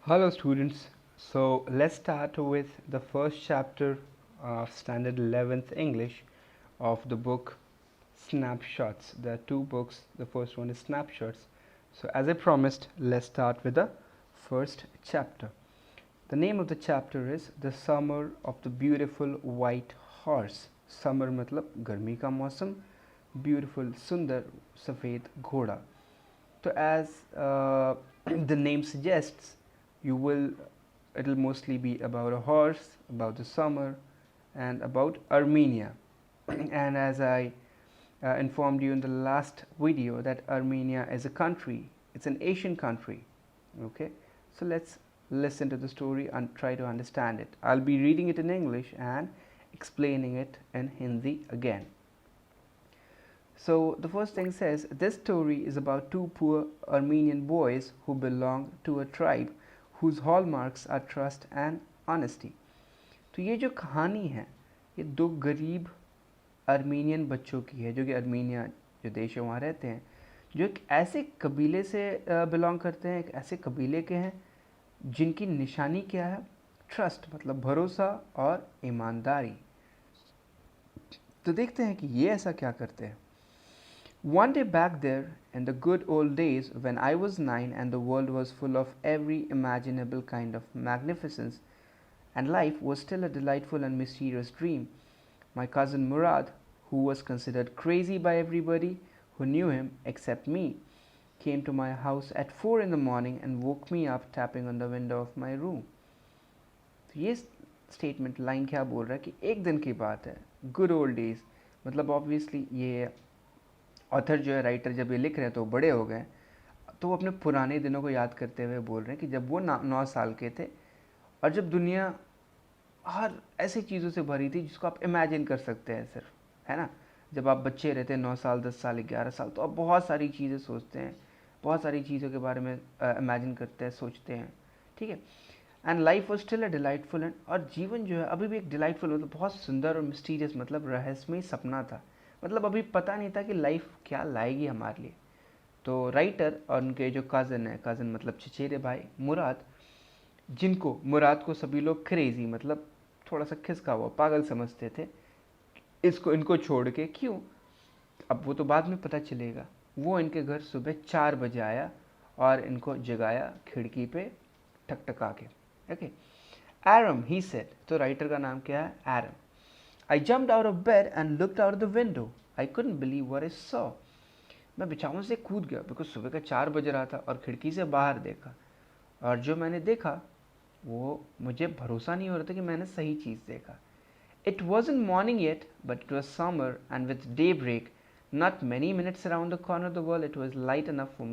Hello students. So let's start with the first chapter of standard 11th English of the book Snapshots. There are two books. The first one is Snapshots. So as I promised, let's start with the first chapter. The name of the chapter is The Summer of the Beautiful White Horse. Summer मतलब गर्मी का मौसम, beautiful सुंदर सफ़ेद घोड़ा. So as the name suggests, you will it'll mostly be about a horse, about the summer, and about Armenia. And as I informed you in the last video that Armenia is a country, it's an Asian country. Okay, so let's listen to the story and try to understand it. I'll be reading it in English and explaining it in Hindi again. So the first thing says, this story is about two poor Armenian boys who belong to a tribe whose hallmarks are trust and honesty. तो ये जो कहानी है ये दो गरीब Armenian बच्चों की है जो कि अर्मीनिया जो देश है वहाँ रहते हैं, जो एक ऐसे कबीले से बिलोंग करते हैं, एक ऐसे कबीले के हैं जिनकी निशानी क्या है? ट्रस्ट मतलब भरोसा और ईमानदारी. तो देखते हैं कि ये ऐसा क्या करते हैं. One day back there, in the good old days when I was 9 and the world was full of every imaginable kind of magnificence, and life was still a delightful and mysterious dream, my cousin Murad, who was considered crazy by everybody who knew him except me, came to my house at 4 in the morning and woke me up tapping on the window of my room. तो ये statement line क्या बोल रहा है कि एक दिन की बात है, गुड ओल्ड डेज मतलब ऑब्वियसली ये ऑथर जो है, राइटर जब ये लिख रहे हैं तो बड़े हो गए, तो वो अपने पुराने दिनों को याद करते हुए बोल रहे हैं कि जब वो 9 साल के थे और जब दुनिया हर ऐसी चीज़ों से भरी थी जिसको आप इमेजिन कर सकते हैं सिर्फ, है ना. जब आप बच्चे रहते हैं 9 साल 10 साल 11 साल तो आप बहुत सारी चीज़ें सोचते हैं, बहुत सारी चीज़ों के बारे में इमेजिन करते हैं, सोचते हैं, ठीक है. And life was still a delightful and और जीवन जो है अभी भी एक डिलाइटफुल मतलब बहुत सुंदर और मिस्टीरियस मतलब रहस्यमय सपना था. मतलब अभी पता नहीं था कि लाइफ क्या लाएगी हमारे लिए. तो राइटर और उनके जो कज़न है, कज़न मतलब चचेरे भाई मुराद, जिनको मुराद को सभी लोग क्रेज़ी मतलब थोड़ा सा खिसका हुआ पागल समझते थे, इसको इनको छोड़ के क्यों, अब वो तो बाद में पता चलेगा. वो इनके घर सुबह 4 बजे आया और इनको जगाया खिड़की पे ठकठका के. Okay, um he said. तो राइटर का नाम क्या है? एरम. I jumped out of bed and looked out the window. I couldn't believe what I saw. मैं बिछावन से कूद गया बिकॉज सुबह का 4 बज रहा था और खिड़की से बाहर देखा और जो मैंने देखा वो मुझे भरोसा नहीं हो रहा था कि मैंने सही चीज़ देखा. It wasn't morning yet, but it was summer and with daybreak, not many minutes around the corner of the world, it was light enough for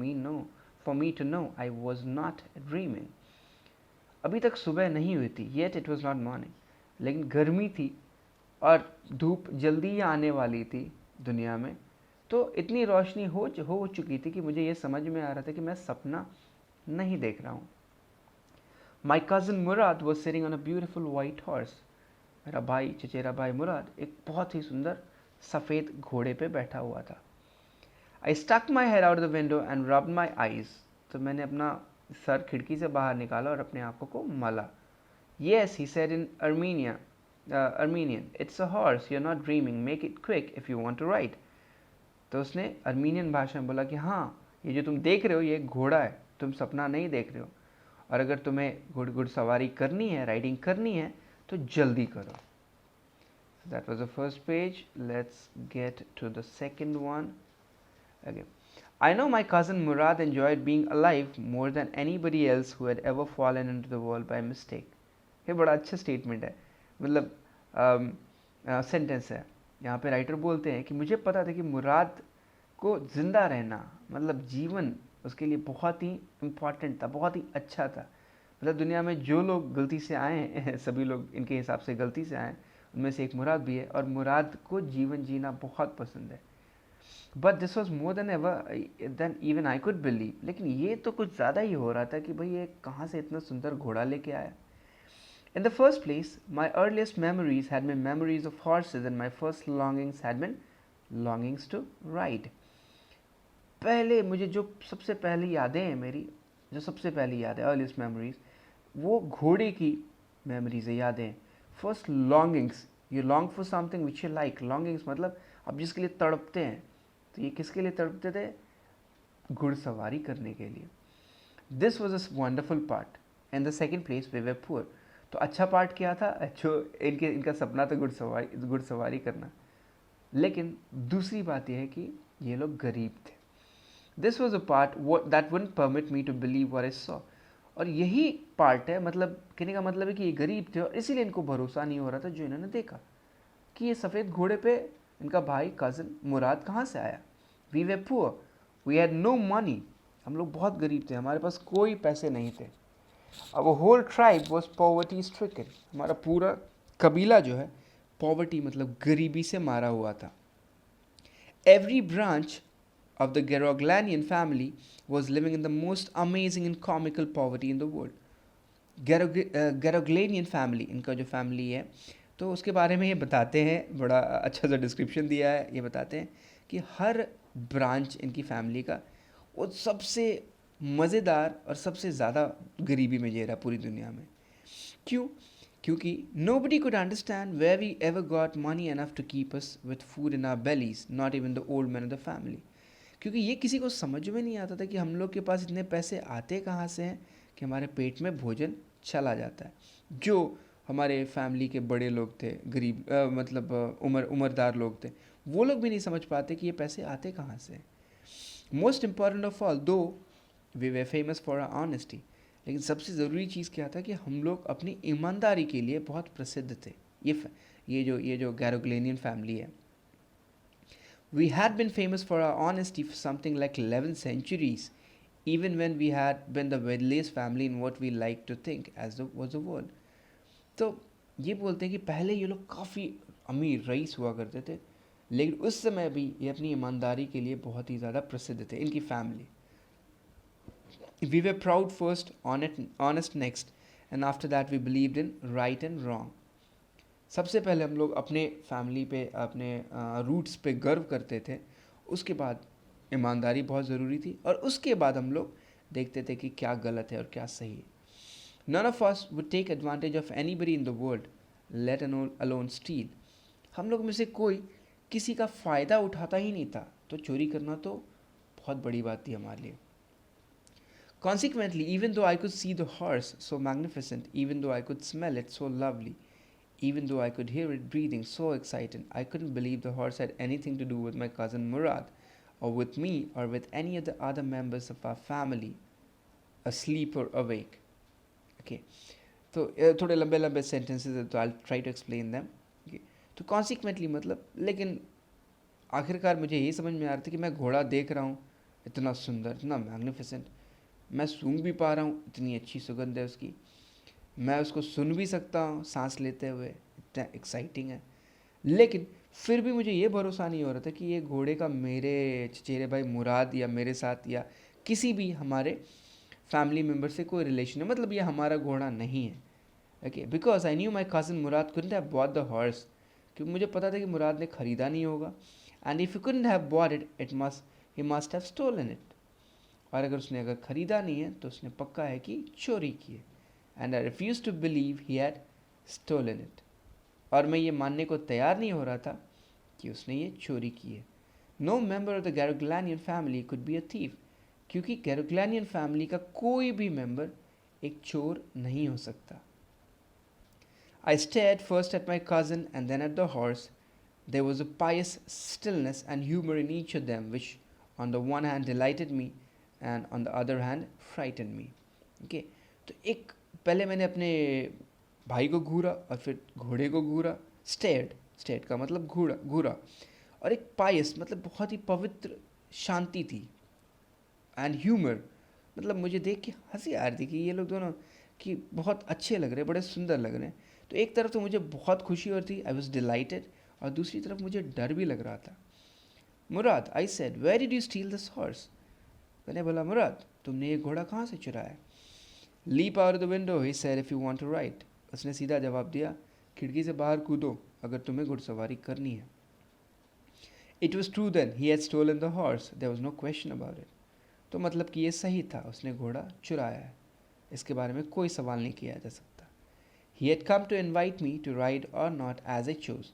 me to know I was not dreaming. अभी तक सुबह नहीं हुई थी, yet it was not morning, लेकिन गर्मी थी और धूप जल्दी ही आने वाली थी दुनिया में, तो इतनी रोशनी हो चुकी थी कि मुझे ये समझ में आ रहा था कि मैं सपना नहीं देख रहा हूँ. My cousin Murad was sitting on a beautiful white horse. मेरा भाई चचेरा भाई मुराद एक बहुत ही सुंदर सफ़ेद घोड़े पे बैठा हुआ था. I stuck my head out the window and rubbed my eyes. तो मैंने अपना सर खिड़की से बाहर निकाला और अपने आंखों को मला. Yes he said in Armenian, it's a horse, you're not dreaming, make it quick if you want to ride. तो उसने अर्मीनियन भाषा में बोला कि हाँ, ये जो तुम देख रहे हो ये एक घोड़ा है, तुम सपना नहीं देख रहे हो, और अगर तुम्हें घुड़सवारी करनी है, राइडिंग करनी है तो जल्दी करो. So that was the first page. Let's get to the second one. Okay. I know my cousin Murad enjoyed being alive more than anybody else who had ever fallen into the world by mistake. ये बड़ा अच्छा statement है, मतलब sentence है. यहाँ पे writer बोलते हैं कि मुझे पता था कि मुराद को ज़िंदा रहना मतलब जीवन उसके लिए बहुत ही इम्पॉर्टेंट था, बहुत ही अच्छा था. मतलब दुनिया में जो लोग गलती से आए हैं सभी लोग इनके हिसाब से गलती से आए, उनमें से एक मुराद भी है और मुराद को जीवन जीना बहुत पसंद है. But this was more than ever than even I could believe. लेकिन ये तो कुछ ज़्यादा ही हो रहा था कि भाई ये कहाँ से इतना सुंदर घोड़ा लेके आया. In the first place, my earliest memories had been memories of horses and my first longings had been longings to ride. पहले मुझे जो सबसे पहली यादें हैं मेरी, जो सबसे पहली याद है earliest memories, वो घोड़े की मेमोरीज है, यादें। First longings, you long for something which you like. Longings मतलब आप जिसके लिए तड़पते हैं, तो ये किसके लिए तड़पते थे? घुड़सवारी करने के लिए। This was a wonderful part. And the second place way way poor. तो अच्छा पार्ट क्या था? जो इनका सपना था घुड़सवारी करना। लेकिन दूसरी बात यह है कि ये लोग गरीब थे। This was a part that wouldn't permit me to believe what I saw. और यही पार्ट है, मतलब कहने का मतलब है कि ये गरीब थे और इसीलिए इनको भरोसा नहीं हो रहा था जो इन्होंने देखा, कि ये सफ़ेद घोड़े पे इनका भाई कज़न मुराद कहाँ से आया। We were poor, we had no money. हम लोग बहुत गरीब थे, हमारे पास कोई पैसे नहीं थे। अब whole tribe was poverty stricken. हमारा पूरा कबीला जो है पॉवर्टी मतलब गरीबी से मारा हुआ था। Every branch of the Geroglanian family was living in the most amazing and comical poverty in the world. Geroglanian family, इनका जो फैमिली है, तो उसके बारे में ये बताते हैं, बड़ा अच्छा सा डिस्क्रिप्शन दिया है। ये बताते हैं कि हर ब्रांच इनकी फैमिली का वो सबसे मज़ेदार और सबसे ज़्यादा गरीबी में जी रहा पूरी दुनिया में। क्यों? क्योंकि nobody could understand where we ever got money enough to keep us with food in our bellies, not even the old men of the family. क्योंकि ये किसी को समझ में नहीं आता था कि हम लोग के पास इतने पैसे आते कहाँ से हैं कि हमारे पेट में भोजन चला जाता है। जो हमारे फैमिली के बड़े लोग थे, गरीब मतलब उम्रदार लोग थे, वो लोग भी नहीं समझ पाते कि ये पैसे आते कहाँ से। Most important of all, though we were famous for our honesty, लेकिन सबसे ज़रूरी चीज़ क्या था कि हम लोग अपनी ईमानदारी के लिए बहुत प्रसिद्ध थे। ये जो गैरोग्लेनियन फैमिली है, we had been famous for our honesty for something like 11 centuries, even when we had been the wealthiest family in what we like to think as the was the world. तो ये बोलते हैं कि पहले ये लोग काफ़ी अमीर रईस हुआ करते थे, लेकिन उस समय भी ये अपनी ईमानदारी के लिए बहुत ही ज़्यादा प्रसिद्ध थे, इनकी family. We were proud first, honest next, and after that we believed in right and wrong. सबसे पहले हम लोग अपने फैमिली पे, अपने रूट्स पे गर्व करते थे, उसके बाद ईमानदारी बहुत ज़रूरी थी, और उसके बाद हम लोग देखते थे कि क्या गलत है और क्या सही है। None of us would take advantage of anybody in the world, let alone steal. हम लोग में से कोई किसी का फ़ायदा उठाता ही नहीं था, तो चोरी करना तो बहुत बड़ी बात थी हमारे लिए। Consequently, even though I could see the horse so magnificent, even though I could smell it so lovely, even though I could hear it breathing so excited, I couldn't believe the horse had anything to do with my cousin Murad, or with me, or with any of the other members of our family, asleep or awake. Okay, तो थोड़े लंबे लंबे sentences है, तो I'll try to explain them. Okay. तो consequently मतलब, लेकिन आखिरकार मुझे यही समझ में आ रहा था कि मैं घोड़ा देख रहा हूँ, इतना सुंदर, इतना मैग्निफिसेंट, मैं सूंघ भी पा रहा हूँ, इतनी अच्छी सुगंध है उसकी, मैं उसको सुन भी सकता हूँ सांस लेते हुए, इतना एक्साइटिंग है। लेकिन फिर भी मुझे ये भरोसा नहीं हो रहा था कि ये घोड़े का मेरे चचेरे भाई मुराद या मेरे साथ या किसी भी हमारे फैमिली मेम्बर से कोई रिलेशन है, मतलब ये हमारा घोड़ा नहीं है। Okay, because I knew my cousin Murad couldn't have bought the horse, क्योंकि मुझे पता था कि मुराद ने ख़रीदा नहीं होगा। And if you couldn't have bought it, he must have stolen it. और अगर ख़रीदा नहीं है तो उसने पक्का है कि चोरी की है। And I refuse to believe he had stolen it. और मैं ये मानने को तैयार नहीं हो रहा था कि उसने ये चोरी की है। No member of the Garoghlanian family could be a thief, क्योंकि गैरोग्लानियन फैमिली का कोई भी मेंबर एक चोर नहीं हो सकता। I stared first at my cousin and then at the horse. There was a pious stillness and humor in each of them, which on the one hand delighted me and on the other hand frightened me. Okay, तो एक पहले मैंने अपने भाई को घूरा और फिर घोड़े को घूरा। स्टेड का मतलब घूरा, और एक पायस मतलब बहुत ही पवित्र शांति थी। एंड ह्यूमर मतलब मुझे देख के हंसी आ रही थी कि ये लोग दोनों कि बहुत अच्छे लग रहे, बड़े सुंदर लग रहे हैं। तो एक तरफ तो मुझे बहुत खुशी हो रही थी, आई वॉज डिलाइटेड, और दूसरी तरफ मुझे डर भी लग रहा था। Murad, I said, where did you steal this horse? मैंने बोला, मुराद तुमने ये घोड़ा कहाँ से चुराया? Leap out the window, he said, if you want to ride. उसने सीधा जवाब दिया, खिड़की से बाहर कूदो अगर तुम्हें घुड़सवारी करनी है। It was true then, he had stolen the horse, there was no question about it. तो मतलब कि ये सही था, उसने घोड़ा चुराया है। इसके बारे में कोई सवाल नहीं किया जा सकता। He had come to invite me to ride or not as I chose.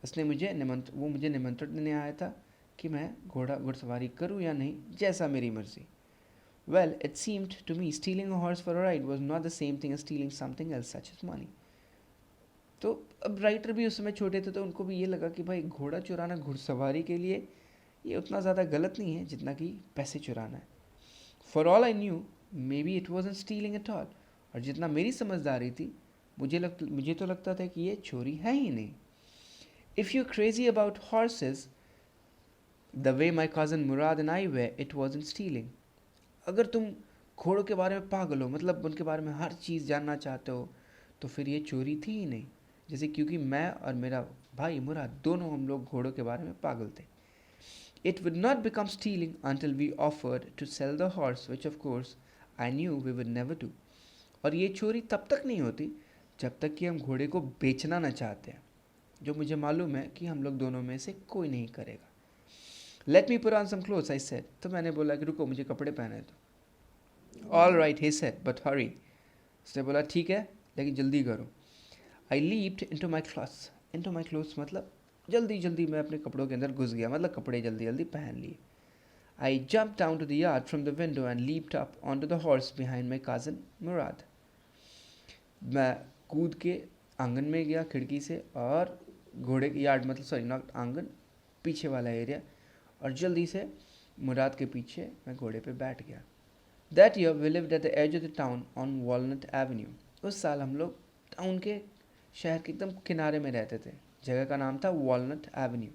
उसने मुझे निमंत्रण देने आया था कि मैं घुड़सवारी करूं या नहीं, जैसा मेरी मर्जी। Well, it seemed to me stealing a horse for a ride was not the same thing as stealing something else such as money. तो अब राइटर भी उस समय छोटे थे, तो उनको भी ये लगा कि भाई घोड़ा चुराना घुड़सवारी के लिए ये उतना ज़्यादा गलत नहीं है जितना कि पैसे चुराना है। For all I knew may be it wasn't stealing at all, और जितना मेरी समझदारी थी मुझे तो लगता था कि ये चोरी है ही नहीं। If you crazy about horses the way my cousin Murad and I way, it wasn't stealing. अगर तुम घोड़ों के बारे में पागल हो, मतलब उनके बारे में हर चीज़ जानना चाहते हो, तो फिर ये चोरी थी ही नहीं। जैसे क्योंकि मैं और मेरा भाई मुराद दोनों हम लोग घोड़ों के बारे में पागल थे। It would not become stealing until we offered to sell the horse, which of course I knew we would never do. और ये चोरी तब तक नहीं होती जब तक कि हम घोड़े को बेचना न चाहते हैं, जो मुझे मालूम है कि हम लोग दोनों में से कोई नहीं करेगा। Let me put on some clothes, I said. तो मैंने बोला कि रुको, मुझे कपड़े पहने दो। All right, he said, but hurry. उसने बोला ठीक है, लेकिन जल्दी करो। I leaped into my clothes मतलब जल्दी मैं अपने कपड़ों के अंदर घुस गया, मतलब कपड़े जल्दी पहन लिए। I jumped down to the yard from the window and leaped up onto the horse behind my cousin Murad. मैं कूद के आंगन में गया खिड़की से, और घोड़े के यार्ड मतलब सॉरी नॉट आंगन, पीछे वाला एरिया, और जल्दी से मुराद के पीछे मैं घोड़े पे बैठ गया। That year we lived at the edge of the town on Walnut Avenue. उस साल हम लोग टाउन के शहर के एकदम किनारे में रहते थे। जगह का नाम था walnut Avenue.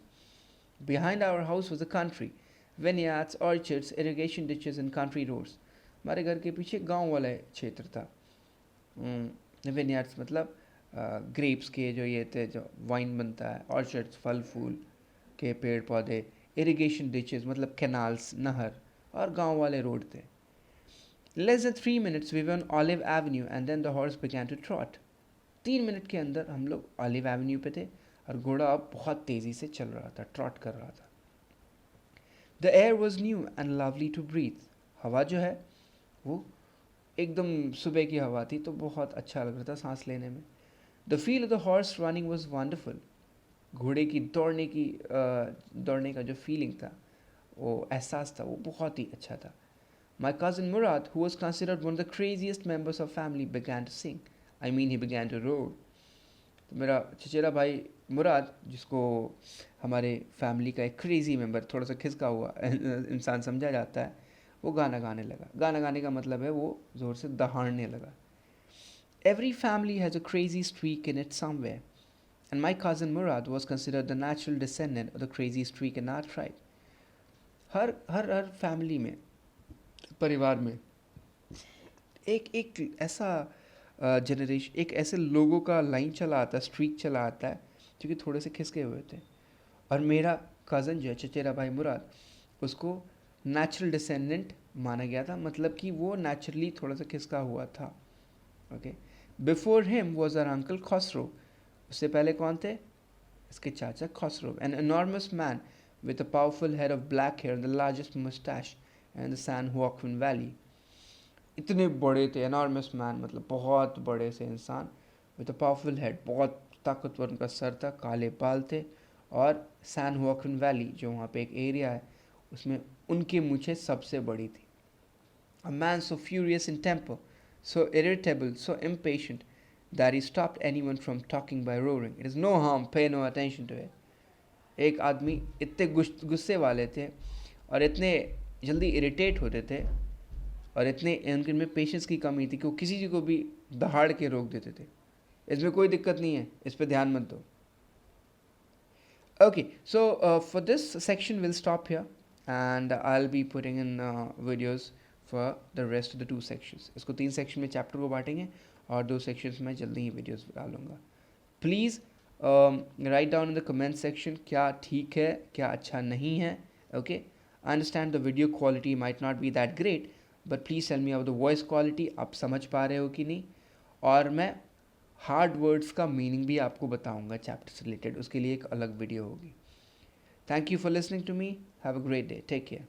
Behind our house was a country, vineyards, orchards, irrigation ditches and country roads. हमारे घर के पीछे गांव वाला क्षेत्र था। विनयार्ड्स मतलब ग्रेप्स के जो ये थे, जो वाइन बनता है, ऑर्चर्ड्स फल फूल के पेड़ पौधे, इरिगेशन डिचेस मतलब कैनाल्स, नहर, और गांव वाले रोड थे। Less than 3 minutes we were on Olive Avenue and then the horse began to trot. 3 minute के अंदर हम लोग ऑलिव एवेन्यू पे थे और घोड़ा अब बहुत तेज़ी से चल रहा था, ट्रॉट कर रहा था। The air was new and lovely to breathe. हवा जो है वो एकदम सुबह की हवा थी, तो बहुत अच्छा लग रहा था सांस लेने में। The feel of the horse running was wonderful. घोड़े की दौड़ने का जो फीलिंग था, वो एहसास था, वो बहुत ही अच्छा था। My cousin Murad, who was considered one of the craziest members of family, began to sing. I mean he began to roar. तो मेरा चचेरा भाई मुराद, जिसको हमारे फैमिली का एक क्रेजी मेंबर, थोड़ा सा खिसका हुआ इंसान समझा जाता है, वो गाना गाने लगा। गाना गाने का मतलब है वो ज़ोर से दहाड़ने लगा। Every family has a crazy streak in it somewhere, and my cousin Murad was considered the natural descendant of the crazy streak in our tribe. Her family में, परिवार में एक ऐसा जनरेशन, एक ऐसे लोगों का लाइन चला आता है, स्ट्रीक चला आता है, जो कि थोड़े से खिसके हुए थे। और मेरा कज़न जो है, चचेरा भाई मुराद, उसको नेचुरल डिसेंडेंट माना गया था, मतलब कि वो नेचुरली थोड़ा सा खिसका हुआ था। Okay, before him was our uncle Khosrove. उससे पहले कौन थे? इसके चाचा Khosrove, an enormous man with a powerful head of black hair, the largest moustache and the San Joaquin valley. इतने बड़े थे, एनॉर्मस मैन मतलब बहुत बड़े से इंसान, विद अ पावरफुल हेड, बहुत ताकतवर उनका सर था, काले बाल थे, और सैन हुआक्विन वैली जो वहाँ पे एक एरिया है, उसमें उनकी मूछें सबसे बड़ी थी। A man so furious in temper, so irritable, so impatient that he stopped anyone from talking by roaring. It is no harm, pay no attention to it. एक आदमी इतने गुस्से वाले थे और इतने जल्दी इरिटेट होते थे, और इतने उनके पेशेंस की कमी थी कि वो किसी चीज़ को भी दहाड़ के रोक देते थे। इसमें कोई दिक्कत नहीं है, इस पर ध्यान मत दो। Okay, so for this section will stop here and I will be putting in videos for the rest of the 2 sections. इसको 3 सेक्शन में चैप्टर को बांटेंगे और 2 सेक्शंस में जल्दी ही वीडियोस डालूंगा। Please write down in the comment section क्या ठीक है, क्या अच्छा नहीं है। Okay, I understand the video quality might not be that great, but please tell me about the voice quality, आप समझ पा रहे हो कि नहीं। और मैं हार्ड वर्ड्स का मीनिंग भी आपको बताऊंगा चैप्टर से रिलेटेड, उसके लिए एक अलग वीडियो होगी। Thank you for listening to me, have a great day, take care.